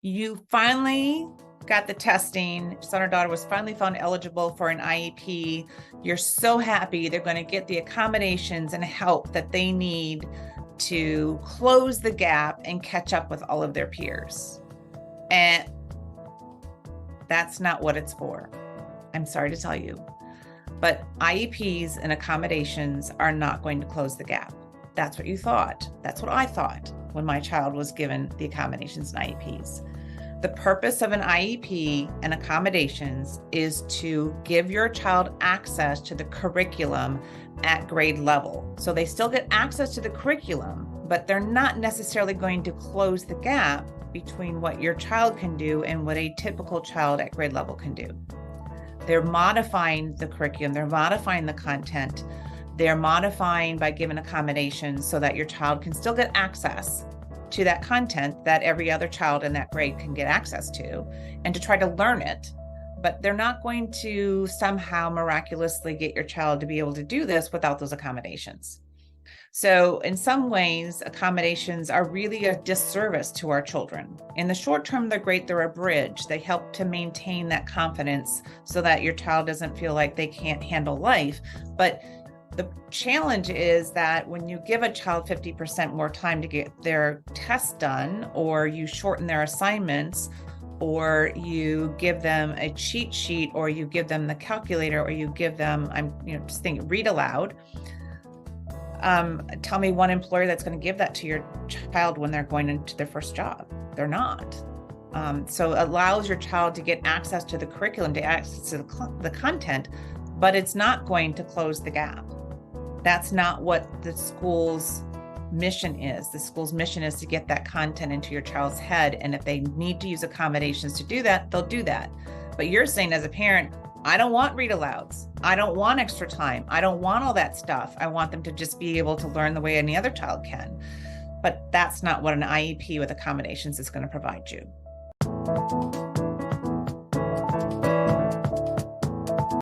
You finally got the testing. Son or daughter was finally found eligible for an IEP. You're so happy they're going to get the accommodations and help that they need to close the gap and catch up with all of their peers. And that's not what it's for. I'm sorry to tell you. But IEPs and accommodations are not going to close the gap. That's what you thought. That's what I thought when my child was given the accommodations and IEPs. The purpose of an IEP and accommodations is to give your child access to the curriculum at grade level. So they still get access to the curriculum, but they're not necessarily going to close the gap between what your child can do and what a typical child at grade level can do. They're modifying the curriculum, they're modifying the content, they're modifying by giving accommodations so that your child can still get access to that content that every other child in that grade can get access to, and to try to learn it. But they're not going to somehow miraculously get your child to be able to do this without those accommodations. So in some ways, accommodations are really a disservice to our children. In the short term, they're great. They're a bridge. They help to maintain that confidence so that your child doesn't feel like they can't handle life. But the challenge is that when you give a child 50% more time to get their tests done, or you shorten their assignments, or you give them a cheat sheet, or you give them the calculator, or you give them, just thinking, read aloud. Tell me one employer that's going to give that to your child when they're going into their first job. They're not. So it allows your child to get access to the curriculum, to access to the content, but it's not going to close the gap. That's not what the school's mission is. The school's mission is to get that content into your child's head. And if they need to use accommodations to do that, they'll do that. But you're saying as a parent, I don't want read alouds. I don't want extra time. I don't want all that stuff. I want them to just be able to learn the way any other child can. But that's not what an IEP with accommodations is going to provide you.